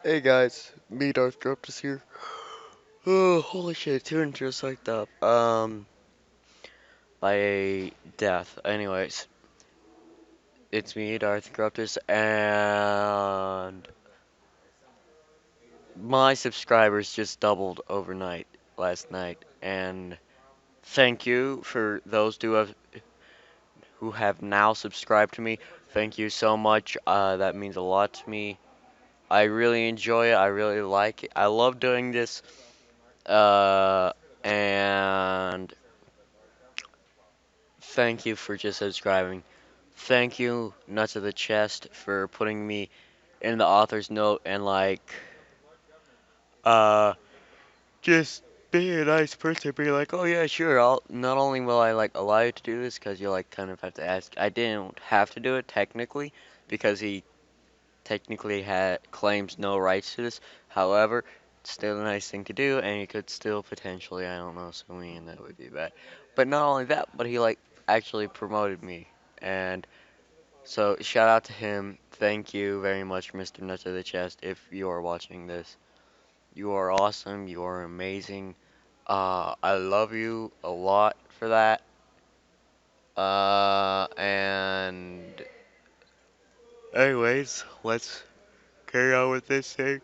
Hey guys, me Darth Corruptus here. Oh, holy shit, two intros psyched up. By death. Anyways, it's me, Darth Corruptus, and my subscribers just doubled overnight last night. And thank you for those who have now subscribed to me. Thank you so much. That means a lot to me. I really enjoy it. I really like it. I love doing this. And thank you for just subscribing. Thank you, Nuts of the Chest, for putting me in the author's note and uh, just being a nice person, being like, oh yeah, sure. I'll not only will I allow you to do this, because you kind of have to ask. I didn't have to do it technically, because he technically had claims no rights to this. However, it's still a nice thing to do, and you could still potentially, I don't know, sue me, and that would be bad. But not only that, but he actually promoted me, and so shout out to him. Thank you very much, Mr. Nuts of the Chest. If you are watching this, you are awesome. You are amazing. I love you a lot for that. And anyways, let's carry on with this thing.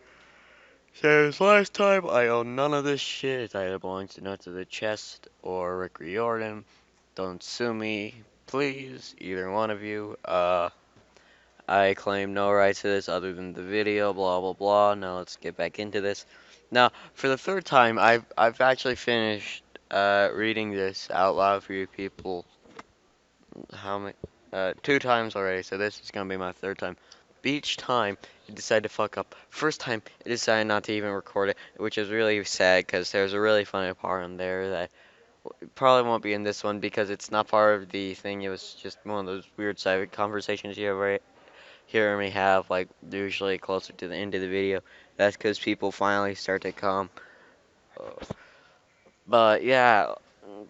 Since last time, I own none of this shit. It either belongs to Nuts of the Chest or Rick Riodan. Don't sue me, please, either one of you. I claim no rights to this other than the video, blah blah blah. Now let's get back into this. Now, for the third time, I've actually finished reading this out loud for you people. How many? Two times already, so this is gonna be my third time. But each time, it decided to fuck up. First time, it decided not to even record it, which is really sad because there's a really funny part in there that probably won't be in this one because it's not part of the thing. It was just one of those weird side conversations you ever hear me have, usually closer to the end of the video. That's because people finally start to come. Uh, But yeah,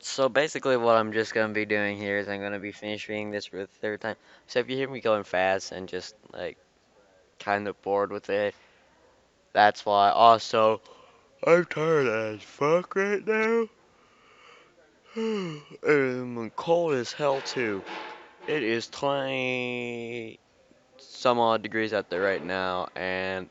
so basically what I'm just gonna be doing here is I'm gonna be finishing this for the third time. So if you hear me going fast and just kind of bored with it, that's why. Also, I'm tired as fuck right now. And I'm cold as hell too. It is 20 some odd degrees out there right now, and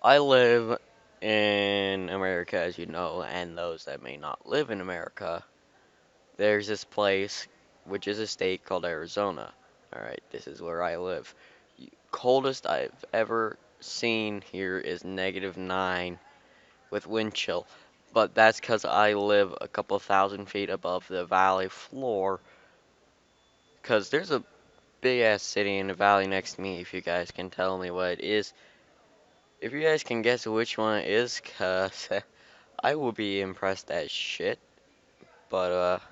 I live in America, as you know, and those that may not live in America, there's this place, which is a state called Arizona. Alright, this is where I live. Coldest I've ever seen here is -9 with wind chill. But that's because I live a couple thousand feet above the valley floor. Because there's a big ass city in the valley next to me, if you guys can tell me what it is. If you guys can guess which one it is, cause I would be impressed as shit. But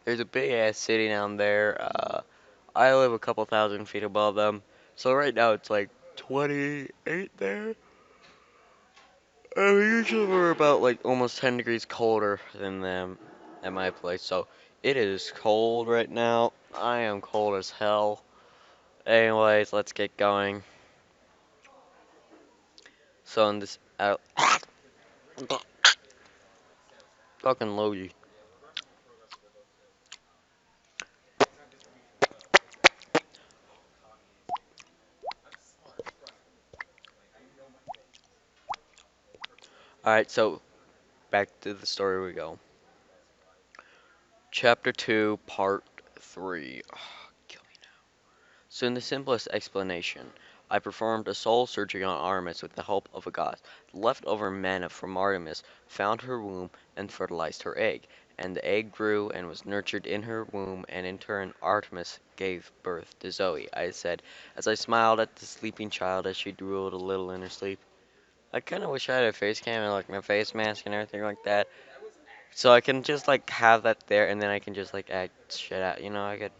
there's a big ass city down there. I live a couple thousand feet above them. So right now it's 28 there. Usually we're about almost 10 degrees colder than them at my place. So it is cold right now. I am cold as hell. Anyways, let's get going. So in this fucking Logie. Alright, so back to the story we go. Chapter 2, Part 3. Kill me now. So in the simplest explanation, I performed a soul surgery on Artemis with the help of a god. The leftover mana from Artemis found her womb and fertilized her egg, and the egg grew and was nurtured in her womb, and in turn Artemis gave birth to Zoe, I said, as I smiled at the sleeping child as she drooled a little in her sleep. I kinda wish I had a face cam and my face mask and everything like that. So I can just have that there and then I can just act shit out, I could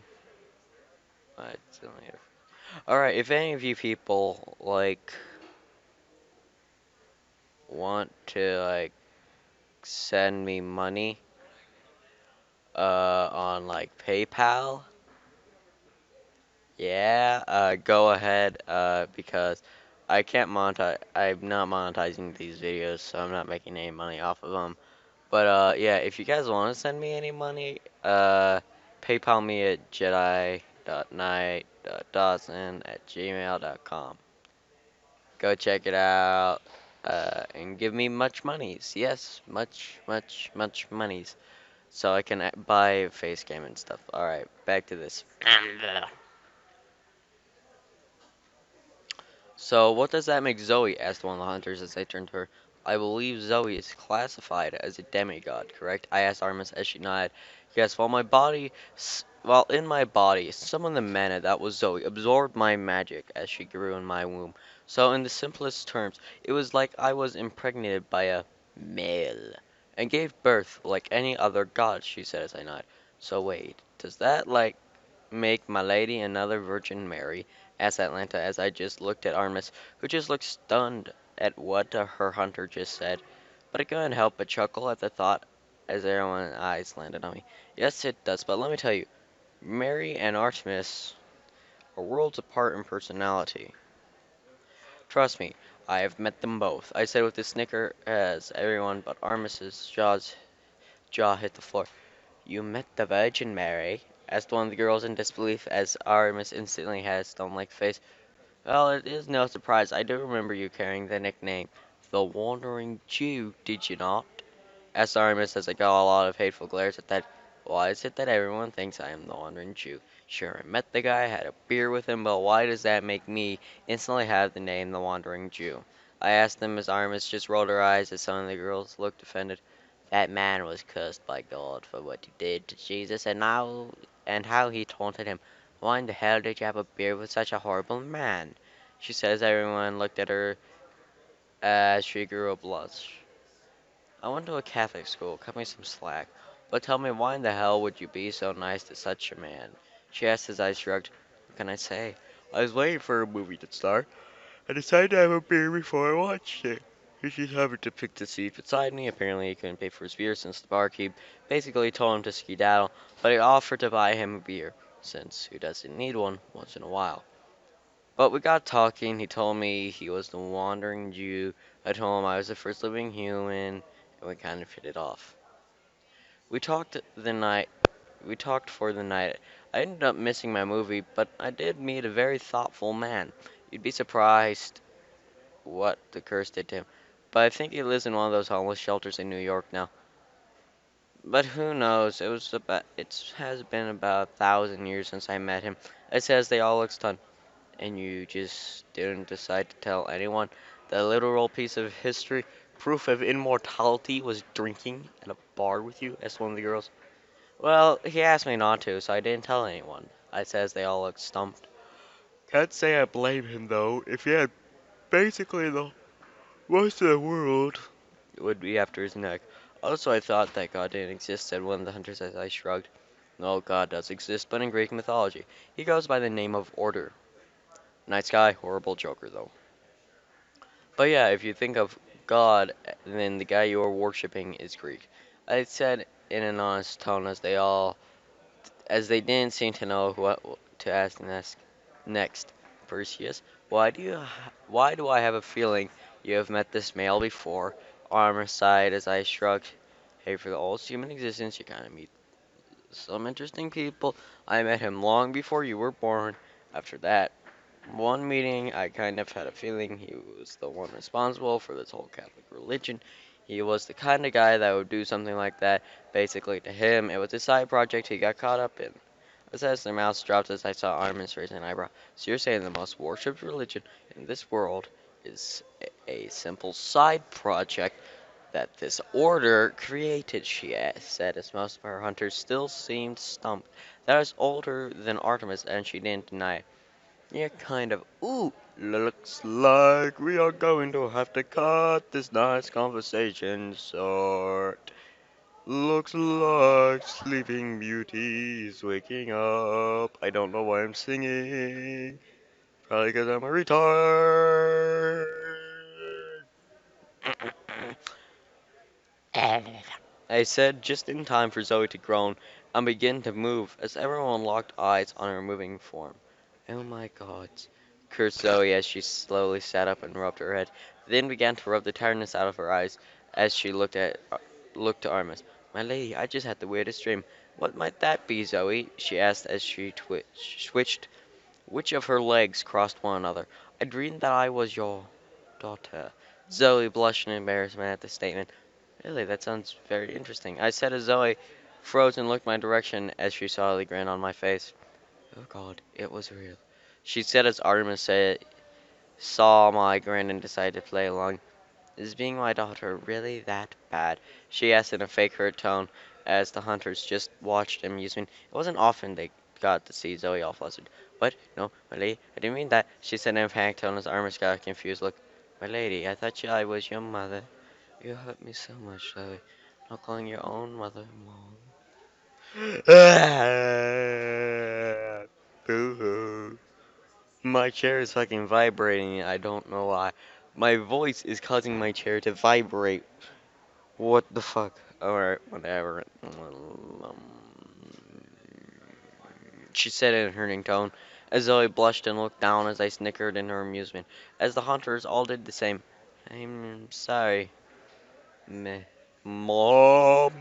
alright, if any of you people want to send me money on PayPal, yeah, go ahead because I can't monetize. I'm not monetizing these videos, so I'm not making any money off of them. But yeah, if you guys want to send me any money, PayPal me at jedi.knight.dawson@gmail.com. Go check it out, and give me much monies. Yes, much, much, much monies, so I can buy a face cam and stuff. All right, back to this. So, what does that make Zoe? Asked one of the hunters as they turned to her. I believe Zoe is classified as a demigod, correct? I asked Artemis as she nodded. Yes, while in my body, some of the mana that was Zoe absorbed my magic as she grew in my womb. So, in the simplest terms, it was like I was impregnated by a male and gave birth like any other god, she said as I nodded. So, wait, does that, like, make my lady another Virgin Mary? Asked Atlanta as I just looked at Artemis, who just looked stunned at what her hunter just said. But I couldn't help but chuckle at the thought as everyone's eyes landed on me. Yes, it does, but let me tell you, Mary and Artemis are worlds apart in personality. Trust me, I have met them both, I said with a snicker as everyone but Artemis's jaw hit the floor. You met the Virgin Mary? Asked one of the girls in disbelief as Artemis instantly had a stone-like face. Well, it is no surprise. I do remember you carrying the nickname, the Wandering Jew, did you not? Asked Aramis as I got a lot of hateful glares at that. Why is it that everyone thinks I am the Wandering Jew? Sure, I met the guy, had a beer with him, but why does that make me instantly have the name the Wandering Jew? I asked them as Aramis just rolled her eyes as some of the girls looked offended. That man was cursed by God for what he did to Jesus, and how he taunted him. Why in the hell did you have a beer with such a horrible man? She says everyone looked at her as she grew a blush. I went to a Catholic school, cut me some slack. But tell me, why in the hell would you be so nice to such a man? She asked as I shrugged. What can I say? I was waiting for a movie to start. I decided to have a beer before I watched it. He just happened to pick the seat beside me. Apparently, he couldn't pay for his beer since the barkeep basically told him to skedaddle, but I offered to buy him a beer, since who doesn't need one once in a while. But we got talking. He told me he was the wandering Jew. I told him I was the first living human, and we kind of hit it off. We talked the night. We talked for the night. I ended up missing my movie, but I did meet a very thoughtful man. You'd be surprised what the curse did to him. But I think he lives in one of those homeless shelters in New York now. But who knows? It has been about 1,000 years since I met him. It says they all look stunned. And you just didn't decide to tell anyone the literal piece of history, proof of immortality, was drinking at a bar with you? Asked one of the girls. Well, he asked me not to, so I didn't tell anyone. I says they all looked stumped. Can't say I blame him though. If he had basically the most of the world, it would be after his neck. Also, I thought that God didn't exist, said one of the hunters as I shrugged. No, God does exist, but in Greek mythology. He goes by the name of Order. Nice guy, horrible joker though. But yeah, if you think of God, then the guy you are worshiping is Greek. I said in an honest tone as they didn't seem to know what to ask next. Perseus, why do I have a feeling you have met this male before? Armor sighed as I shrugged. Hey, for the oldest human existence, you kind of meet some interesting people. I met him long before you were born. After that, one meeting, I kind of had a feeling he was the one responsible for this whole Catholic religion. He was the kind of guy that would do something like that. Basically, to him, it was a side project he got caught up in. As their mouths dropped as I saw Armin's raise an eyebrow. So you're saying the most worshipped religion in this world is a simple side project that this order created, she said, as most of her hunters still seemed stumped. That was older than Artemis, and she didn't deny it. Yeah, kind of. Ooh, looks like we are going to have to cut this nice conversation short. Looks like Sleeping Beauty is waking up. I don't know why I'm singing. Probably because I'm a retard. I said just in time for Zoe to groan and begin to move as everyone locked eyes on her moving form. Oh my god. cursed Zoe as she slowly sat up and rubbed her head, then began to rub the tiredness out of her eyes as she looked to Artemis. My lady, I just had the weirdest dream. What might that be, Zoe? She asked as she switched which of her legs crossed one another. I dreamed that I was your daughter. Zoe blushed in embarrassment at the statement. Really, that sounds very interesting. I said as Zoe froze and looked my direction as she saw the grin on my face. Oh God, it was real. She said as Artemis saw my grin and decided to play along. Is being my daughter really that bad? She asked in a fake hurt tone as the hunters just watched in amusement. It wasn't often they got to see Zoe all flustered. What? No, my lady, I didn't mean that, she said in a panicked tone as Artemis got a confused look. My lady, I thought I was your mother. You hurt me so much, Zoe. Not calling your own mother mom. Boo-hoo. My chair is fucking vibrating. I don't know why. My voice is causing my chair to vibrate. What the fuck? Alright, whatever. She said in a hurting tone, as Zoe blushed and looked down as I snickered in her amusement, as the hunters all did the same. I'm sorry, meh. Mom!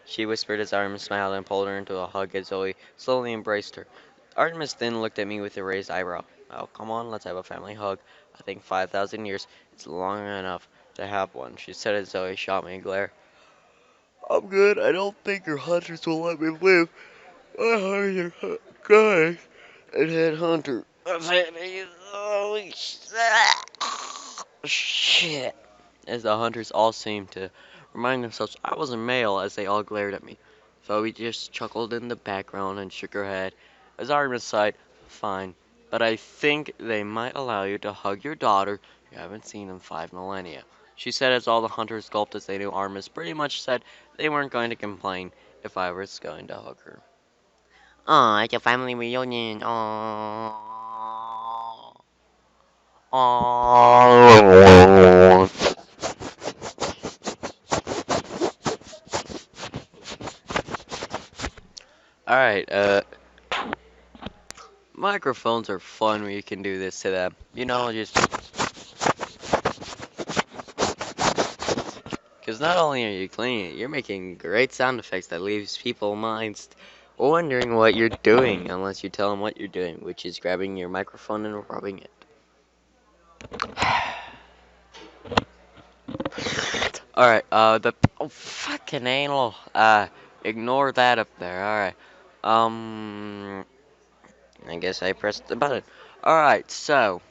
She whispered as Artemis smiled and pulled her into a hug as Zoe slowly embraced her. Artemis then looked at me with a raised eyebrow. Oh, come on, let's have a family hug. I think 5,000 years is long enough to have one, she said as Zoe shot me a glare. I'm good. I don't think your hunters will let me live. I hired your guys and had Hunter. Oh, shit. As the hunters all seemed to remind themselves I was a male as they all glared at me. Phoebe just chuckled in the background and shook her head. As Artemis sighed, fine, but I think they might allow you to hug your daughter you haven't seen in 5 millennia. She said as all the hunters gulped as they knew Artemis pretty much said they weren't going to complain if I was going to hug her. Aw, it's a family reunion. Aww. Aww. Alright, microphones are fun when you can do this to them. You know, just because not only are you cleaning it, you're making great sound effects that leaves people's minds wondering what you're doing unless you tell them what you're doing, which is grabbing your microphone and rubbing it. Alright, the oh fucking anal. Ignore that up there. Alright. Um I guess I pressed the button. Alright, so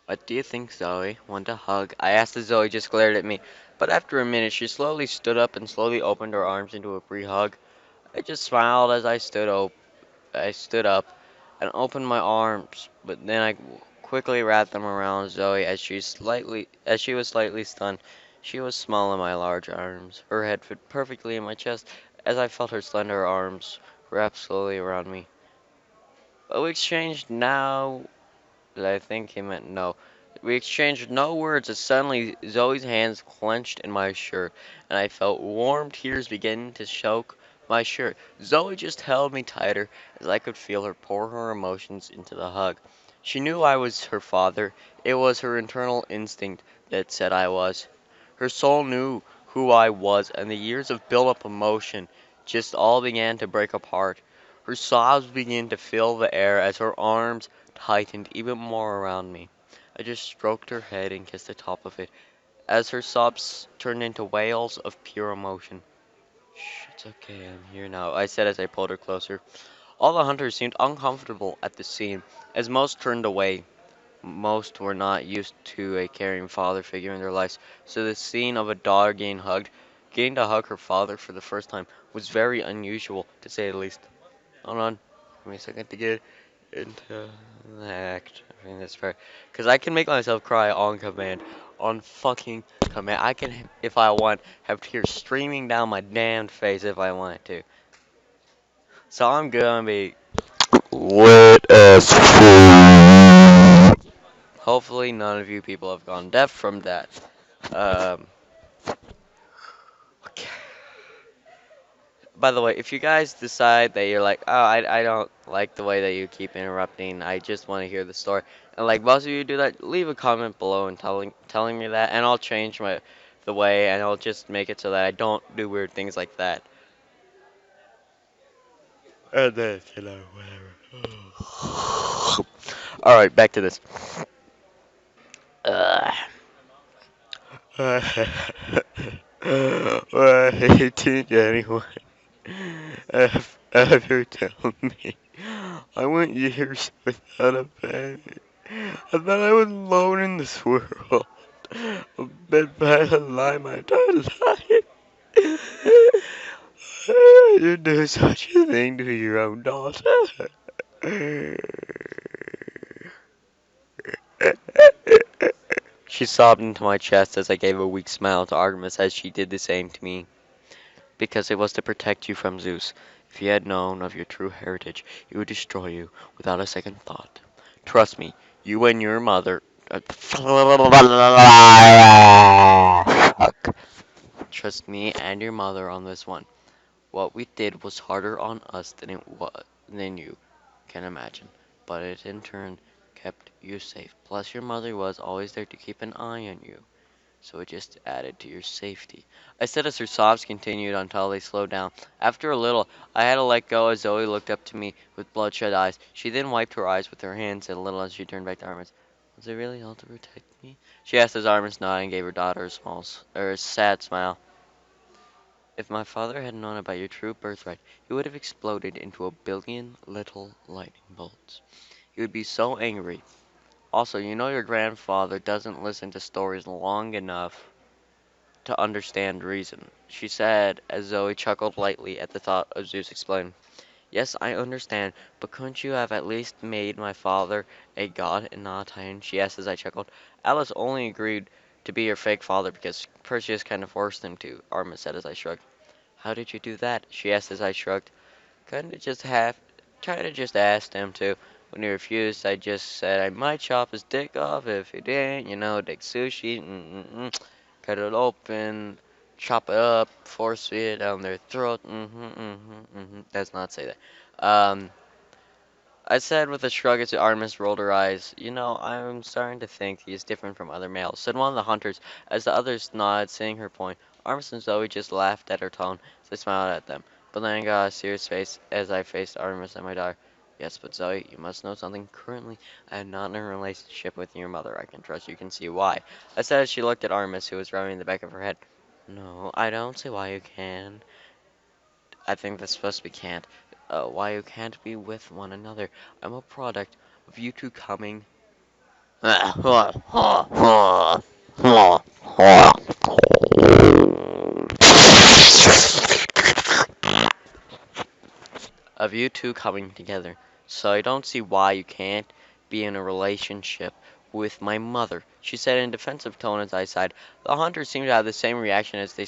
what do you think, Zoe? Want a hug? I asked as Zoe just glared at me. But after a minute, she slowly stood up and slowly opened her arms into a pre-hug. I just smiled as I stood up and opened my arms, but then I quickly wrapped them around Zoe as she was slightly stunned. She was small in my large arms. Her head fit perfectly in my chest as I felt her slender arms wrap slowly around me. But we exchanged now I think he meant no. We exchanged no words as suddenly Zoe's hands clenched in my shirt, and I felt warm tears begin to choke my shirt. Zoe just held me tighter as I could feel her pour her emotions into the hug. She knew I was her father. It was her internal instinct that said I was. Her soul knew who I was, and the years of built-up emotion just all began to break apart. Her sobs began to fill the air as her arms tightened even more around me. I just stroked her head and kissed the top of it, as her sobs turned into wails of pure emotion. Shh, it's okay, I'm here now, I said as I pulled her closer. All the hunters seemed uncomfortable at the scene, as most turned away. Most were not used to a caring father figure in their lives, so the scene of a daughter getting to hug her father for the first time, was very unusual, to say the least. Hold on, give me a second to get into the act. I think that's fair. Because I can make myself cry on command. On fucking command. I can, if I want, have tears streaming down my damned face if I want to. So I'm gonna be wet as food. Hopefully none of you people have gone deaf from that. Um, okay. By the way, if you guys decide that you're like, oh, I don't like the way that you keep interrupting, I just want to hear the story, and like most of you do that, leave a comment below and telling me that, and I'll change the way, and I'll just make it so that I don't do weird things like that. And then, whatever. All right, back to this. Ugh. Well, 18 anyone ever tell me I went years without a family. I thought I was alone in this world. I've been by a lie my entire life. You do such a thing to your own daughter. She sobbed into my chest as I gave a weak smile to Artemis as she did the same to me. Because it was to protect you from Zeus. If he had known of your true heritage, he would destroy you without a second thought. Trust me, you and your mother. Trust me and your mother on this one. What we did was harder on us than you can imagine, but it in turn kept you safe. Plus, your mother was always there to keep an eye on you, so it just added to your safety. I said as her sobs continued until they slowed down. After a little, I had to let go as Zoe looked up to me with bloodshot eyes. She then wiped her eyes with her hands and a little as she turned back to Armis. Was it really all to protect me? She asked as Armis nodded and gave her daughter a sad smile. If my father had known about your true birthright, he would have exploded into a billion little lightning bolts. He would be so angry. Also, you know your grandfather doesn't listen to stories long enough to understand reason, she said as Zoe chuckled lightly at the thought of Zeus explaining. Yes, I understand, but couldn't you have at least made my father a god and not a titan? She asked as I chuckled. Alice only agreed to be your fake father because Perseus kind of forced him to, Arma said as I shrugged. How did you do that? She asked as I shrugged. Try to just ask him to. When he refused, I just said I might chop his dick off if he didn't, dig sushi, cut it open, chop it up, force feed it down their throat, Does not say that. I said with a shrug as Artemis rolled her eyes, I'm starting to think he is different from other males, said one of the hunters, as the others nodded, seeing her point. Artemis and Zoe just laughed at her tone, so I smiled at them. But then I got a serious face as I faced Artemis and my daughter. Yes, but Zoe, you must know something. Currently, I am not in a relationship with your mother. I can trust you can see why. I said as she looked at Artemis, who was rubbing the back of her head. No, I don't see why you can. I think that's supposed to be can't. Why you can't be with one another. I'm a product of you two coming. Of you two coming together. So I don't see why you can't be in a relationship with my mother, she said in a defensive tone as I sighed. The hunters seemed to have the same reaction as they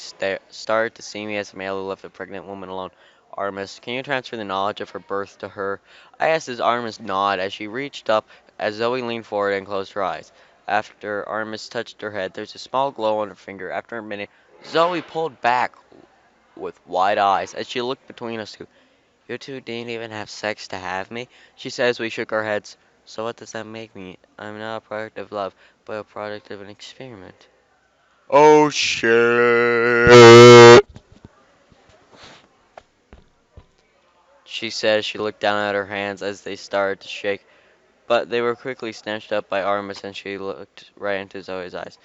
started to see me as a male who left a pregnant woman alone. Artemis, can you transfer the knowledge of her birth to her? I asked as Artemis nodded as she reached up as Zoe leaned forward and closed her eyes. After Artemis touched her head, there's a small glow on her finger. After a minute, Zoe pulled back with wide eyes as she looked between us two. You two didn't even have sex to have me? She says we shook our heads. So what does that make me? I'm not a product of love, but a product of an experiment. Oh shit. She says she looked down at her hands as they started to shake, but they were quickly snatched up by Artemis and she looked right into Zoe's eyes.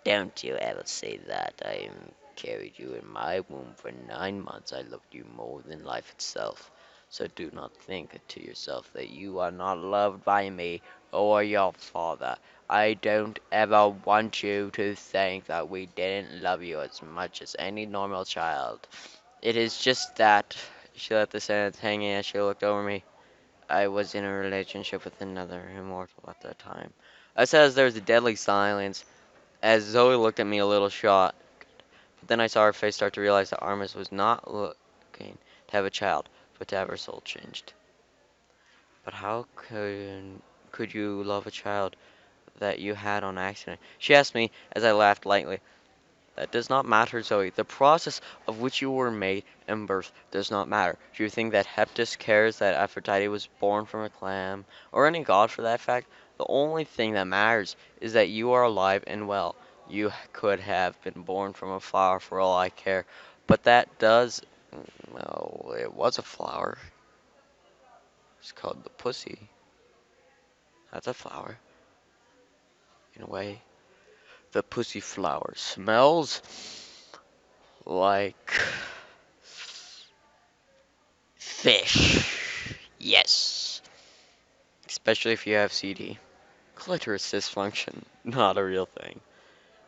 Don't you ever say that. I carried you in my womb for 9 months. I loved you more than life itself. So do not think to yourself that you are not loved by me or your father. I don't ever want you to think that we didn't love you as much as any normal child. It is just that, she let the sentence hang as she looked over me. I was in a relationship with another immortal at that time. I said as there was a deadly silence as Zoe looked at me a little shocked. But then I saw her face start to realize that Armis was not looking to have a child, but to have her soul changed. But how could you love a child that you had on accident? She asked me as I laughed lightly. That does not matter, Zoe. The process of which you were made and birth does not matter. Do you think that Heptus cares that Aphrodite was born from a clam, or any god for that fact? The only thing that matters is that you are alive and well. You could have been born from a flower for all I care, but that does. No, it was a flower. It's called the pussy. That's a flower, in a way. The pussy flower smells like fish. Yes. Especially if you have CD. Clitoris dysfunction. Not a real thing.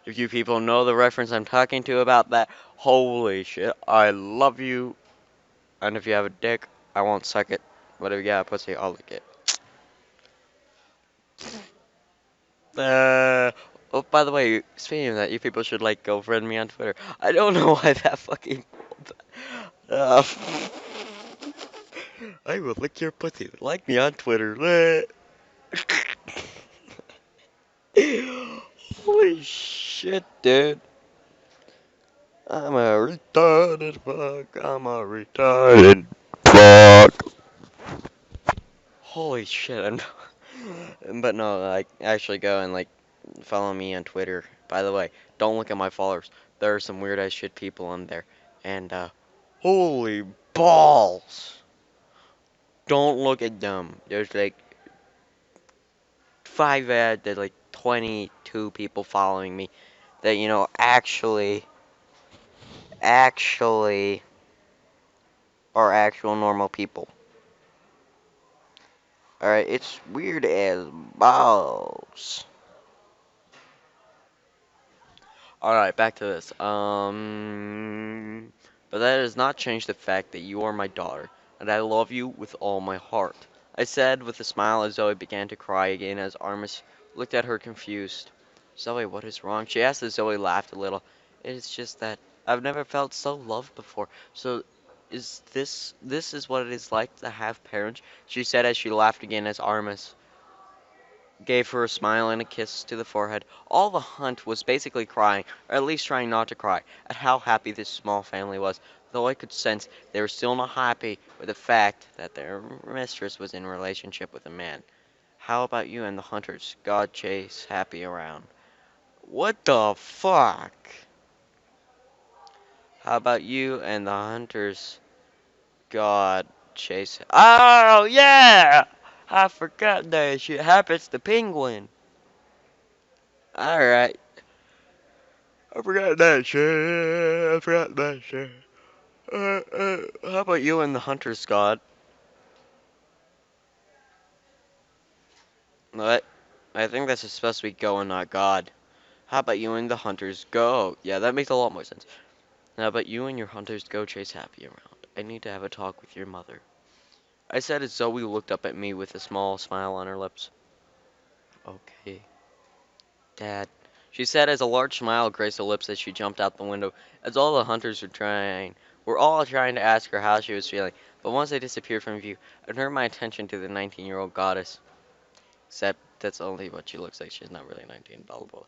If you people know the reference I'm talking to about that, holy shit, I love you. And if you have a dick, I won't suck it. But if you got a pussy, I'll lick it. Oh, by the way, speaking of that, you people should like go friend me on Twitter. I don't know why that fucking. Uh, I will lick your pussy. Like me on Twitter. Holy shit, dude. I'm a retarded fuck. I'm a retarded fuck. Holy shit. But no, like, actually go and, like, follow me on Twitter. By the way, don't look at my followers. There are some weird ass shit people on there. And, holy balls. Don't look at them. There's, like, there's, like, 22 people following me that, actually are actual normal people. Alright, it's weird as balls. Alright, back to this. But that does not change the fact that you are my daughter, and I love you with all my heart. I said with a smile as Zoe began to cry again as Armis looked at her confused. Zoe, what is wrong? She asked as Zoe laughed a little. It's just that I've never felt so loved before. So is this is what it is like to have parents? She said as she laughed again as Armis gave her a smile and a kiss to the forehead. All the hunt was basically crying, or at least trying not to cry, at how happy this small family was, though I could sense they were still not happy with the fact that their mistress was in a relationship with a man. How about you and the hunters? God chase happy around. What the fuck? How about you and the hunters? God chase. Oh yeah! I forgot that shit happens to Penguin. Alright. I forgot that shit. I forgot that shit. How about you and the Hunter's God? What? I think this is supposed to be go and not God. How about you and the Hunters go? Yeah, that makes a lot more sense. How about you and your Hunters go chase Happy around? I need to have a talk with your mother. I said as Zoe looked up at me with a small smile on her lips. Okay, Dad. She said as a large smile graced her lips as she jumped out the window, as all the hunters were all trying to ask her how she was feeling, but once they disappeared from view, I turned my attention to the 19-year-old goddess. Except that's only what she looks like. She's not really 19, blah, blah, blah.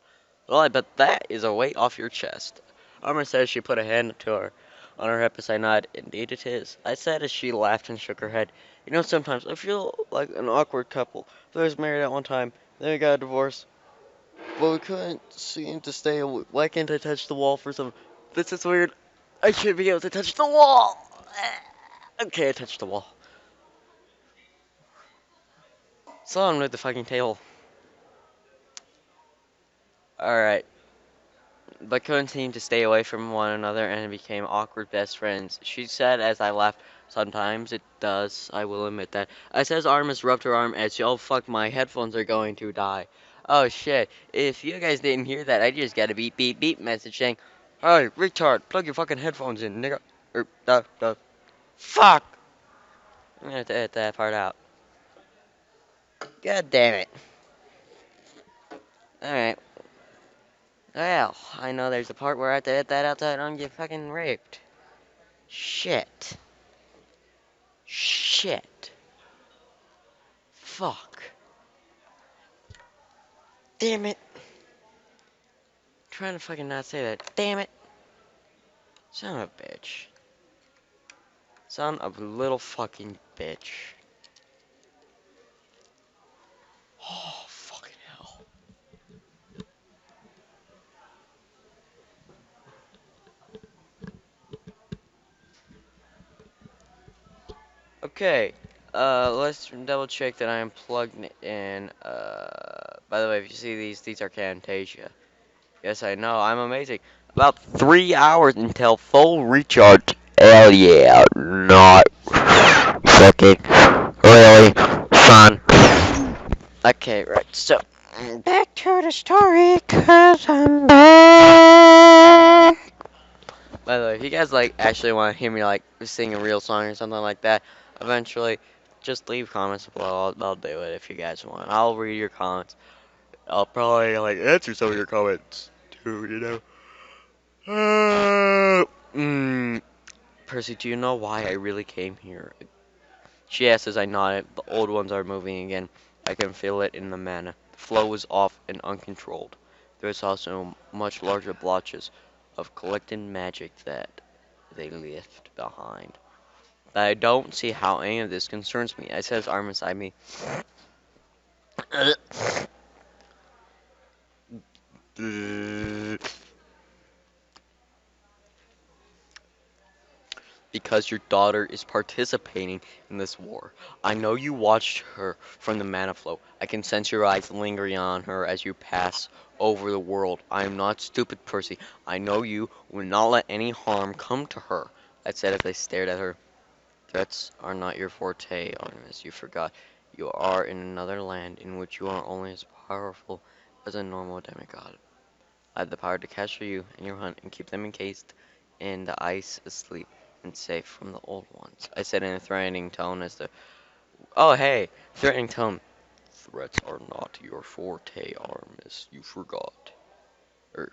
Well, I bet that is a weight off your chest. Armor says she put a hand to her on her hip as I nodded. Indeed it is. I said as she laughed and shook her head. You know, sometimes I feel like an awkward couple. They was married at one time, then we got a divorce. But we couldn't seem to stay. Why can't I touch the wall for some? This is weird. I should be able to touch the wall. Okay, I touched the wall. So on with the fucking table. Alright. But couldn't seem to stay away from one another and became awkward best friends. She said as I laughed, sometimes it does, I will admit that. I said as Artemis rubbed her arm as she, oh fuck, my headphones are going to die. Oh shit, if you guys didn't hear that, I just got a beep beep beep message saying, hey, retard, plug your fucking headphones in, nigga. Fuck! I'm gonna have to edit that part out. God damn it. Alright. Well, I know there's a part where I have to edit that out so I don't get fucking raped. Shit. Shit. Fuck. Damn it. trying to fucking not say that. Damn it. Son of a bitch. Son of a little fucking bitch. Oh, fucking hell. Okay. Let's double check that I am plugged in. By the way, if you see these are Camtasia. Yes, I know. I'm amazing. About 3 hours until full recharge. Hell yeah. Not fucking really fun. Okay, right. So, back to the story, cause I'm back. By the way, if you guys like actually want to hear me like sing a real song or something like that, eventually, just leave comments below. I'll do it if you guys want. I'll read your comments. I'll probably like answer some of your comments too. Percy, do you know why I really came here? She asks as I nodded. The old ones are moving again. I can feel it in the mana. The flow is off and uncontrolled. There's also much larger blotches of collected magic that they left behind. I don't see how any of this concerns me. I said his arm inside me. Because your daughter is participating in this war. I know you watched her from the mana flow. I can sense your eyes lingering on her as you pass over the world. I am not stupid, Percy. I know you will not let any harm come to her. I said as I stared at her. Threats are not your forte, Artemis. You forgot. You are in another land in which you are only as powerful as a normal demigod. I have the power to capture you and your hunt and keep them encased in the ice, asleep and safe from the old ones. I said in a threatening tone as the oh hey, threatening tone. Threats are not your forte, Artemis. You forgot. Er,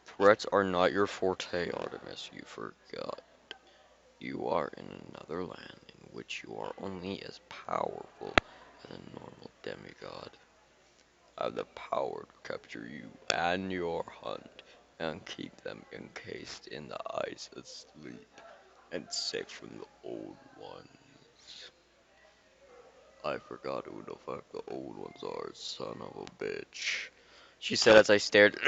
threats are not your forte, Artemis. You forgot. You are in another land in which you are only as powerful as a normal demigod. I have the power to capture you and your hunt and keep them encased in the ice asleep and safe from the old ones. I forgot who the fuck the old ones are, son of a bitch. She said as I stared.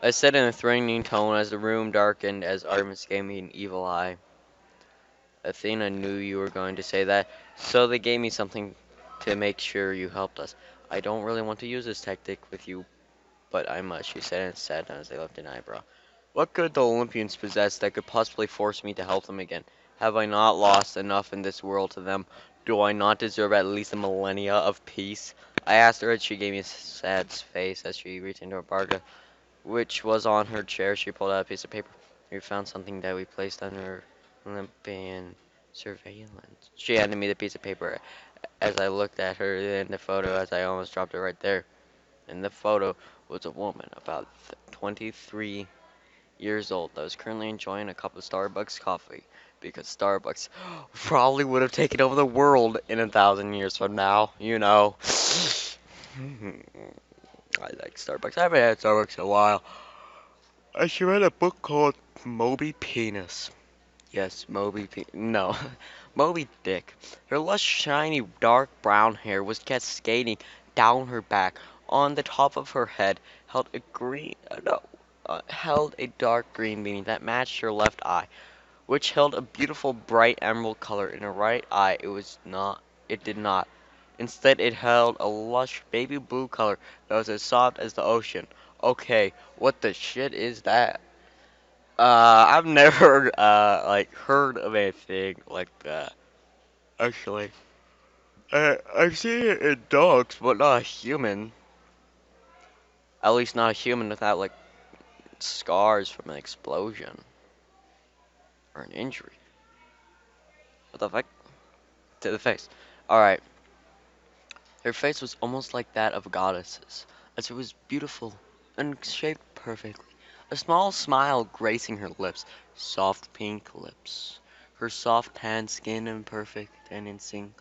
I said in a threatening tone as the room darkened as Artemis gave me an evil eye. Athena knew you were going to say that, so they gave me something to make sure you helped us. I don't really want to use this tactic with you, but I must, she said and sat down as they lifted an eyebrow. What could the Olympians possess that could possibly force me to help them again? Have I not lost enough in this world to them? Do I not deserve at least a millennia of peace? I asked her and she gave me a sad face as she reached into her parka, which was on her chair. She pulled out a piece of paper. We found something that we placed under Olympian surveillance. She handed me the piece of paper as I looked at her in the photo as I almost dropped it right there. In the photo was a woman about 23 years old that was currently enjoying a cup of Starbucks coffee because Starbucks probably would have taken over the world in 1,000 years from now, you know. I like Starbucks. I haven't had Starbucks in a while. She read a book called Moby Penis. Yes, no, Moby Dick. Her lush, shiny, dark brown hair was cascading down her back. On the top of her head held a green, no, held a dark green beanie that matched her left eye, which held a beautiful bright emerald color. In her right eye, it did not. Instead, it held a lush baby blue color that was as soft as the ocean. Okay, what the shit is that? I've never like heard of anything like that. Actually, I've seen it in dogs, but not a human. At least not a human without like scars from an explosion or an injury. What the fuck? To the face. All right. Her face was almost like that of a goddess's, as it was beautiful and shaped perfectly. A small smile gracing her lips, soft pink lips. Her soft tan skin and perfect and in sync.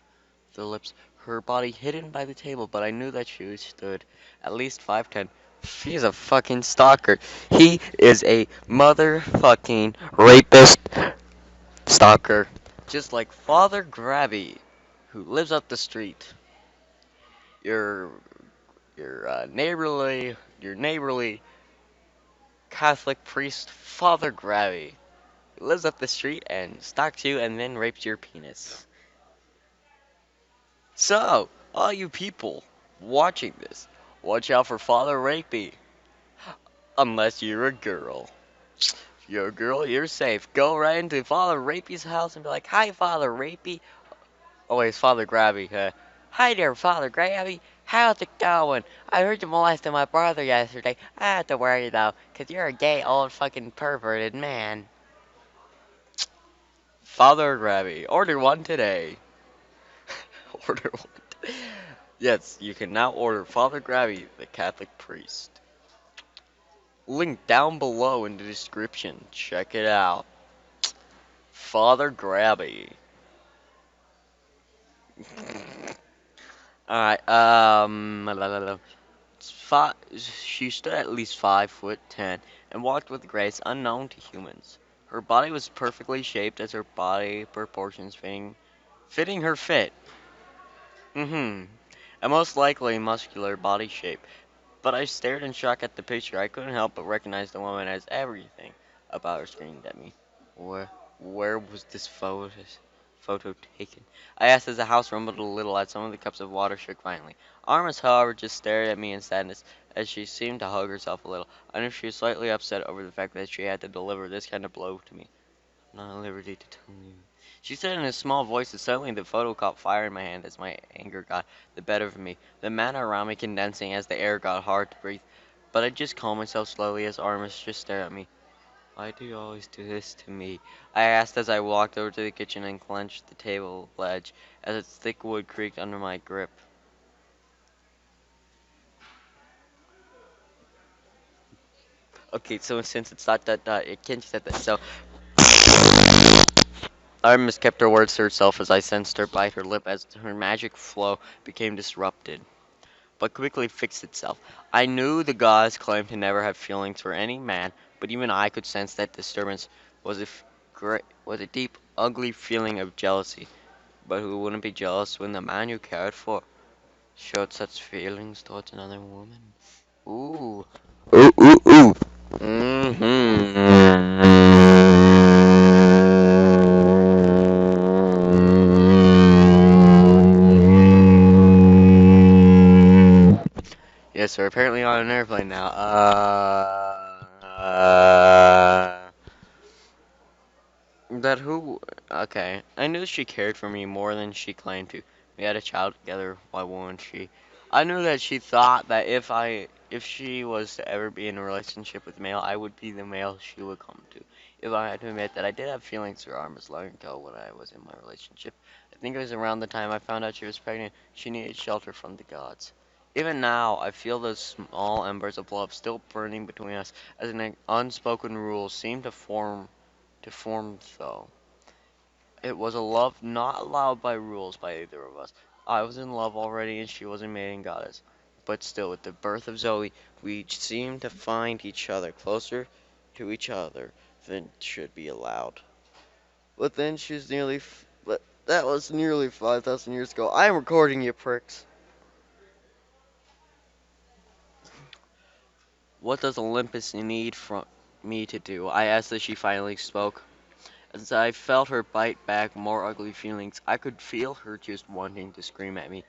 The lips, her body hidden by the table, but I knew that she stood at least 5'10". He's a fucking stalker. He is a motherfucking rapist stalker. Just like Father Grabby, who lives up the street. Your neighborly Catholic priest, Father Grabby, who lives up the street and stalks you and then rapes your penis. So, all you people watching this, watch out for Father Rapey. Unless you're a girl. If you're a girl, you're safe. Go right into Father Rapey's house and be like, "Hi, Father Rapey." Oh, wait, it's Father Grabby. Hi there, Father Grabby. How's it going? I heard you molested my brother yesterday. I don't have to worry, though, 'cause you're a gay, old, fucking perverted man. Father Grabby, order one today. Order one. Yes, you can now order Father Grabby, the Catholic priest. Link down below in the description. Check it out. Father Grabby. Alright, la, la, la. She stood at least 5'10" and walked with a grace unknown to humans. Her body was perfectly shaped as her body proportions fitting her fit. A most likely muscular body shape. But I stared in shock at the picture. I couldn't help but recognize the woman as everything about her screamed at me. Where, where was this photo taken? I asked as the house rumbled a little as some of the cups of water shook violently. Armas, however, just stared at me in sadness as she seemed to hug herself a little. I knew she was slightly upset over the fact that she had to deliver this kind of blow to me. Not at liberty to tell you. She said in a small voice that suddenly the photo caught fire in my hand as my anger got the better of me, the matter around me condensing as the air got hard to breathe. But I just calmed myself slowly as Armas just stared at me. Why do you always do this to me? I asked as I walked over to the kitchen and clenched the table ledge as its thick wood creaked under my grip. Okay, so since it's dot, it can't just that. So Artemis kept her words to herself as I sensed her bite her lip as her magic flow became disrupted, but quickly fixed itself. I knew the gods claimed to never have feelings for any man, but even I could sense that disturbance was was a deep, ugly feeling of jealousy. But who wouldn't be jealous when the man you cared for showed such feelings towards another woman? Ooh. Ooh, ooh, ooh. Yes, we're apparently on an airplane now. That who? Okay. I knew she cared for me more than she claimed to. We had a child together. Why wouldn't she? I knew that she thought that if she was to ever be in a relationship with a male, I would be the male she would come to. If I had to admit that I did have feelings for Armas long ago when I was in my relationship. I think it was around the time I found out she was pregnant. She needed shelter from the gods. Even now, I feel those small embers of love still burning between us, as an unspoken rule seemed to form though. It was a love not allowed by rules by either of us. I was in love already and she was a maiden goddess. But still, with the birth of Zoe, we seemed to find each other closer to each other than should be allowed. But then she's but that was nearly 5,000 years ago. I'm recording you pricks. What does Olympus need from me to do? I asked as she finally spoke. As I felt her bite back more ugly feelings, I could feel her just wanting to scream at me.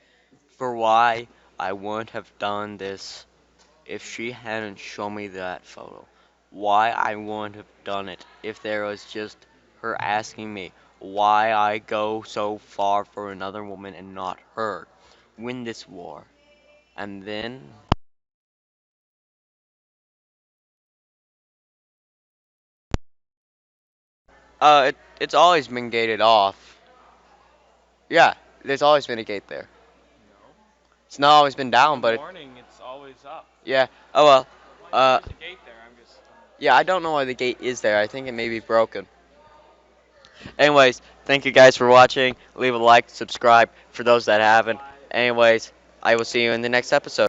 For why I wouldn't have done this if she hadn't shown me that photo. Why I wouldn't have done it if there was just her asking me why I go so far for another woman and not her. Win this war. And then it's always been gated off. Yeah, there's always been a gate there. No. It's not always been In down, the but morning, it's always up. yeah. Oh well. Yeah, Uh, there's a gate there. I'm just. yeah, I don't know why the gate is there. I think it may be broken. Anyways, thank you guys for watching. Leave a like, subscribe for those that haven't. Anyways, I will see you in the next episode.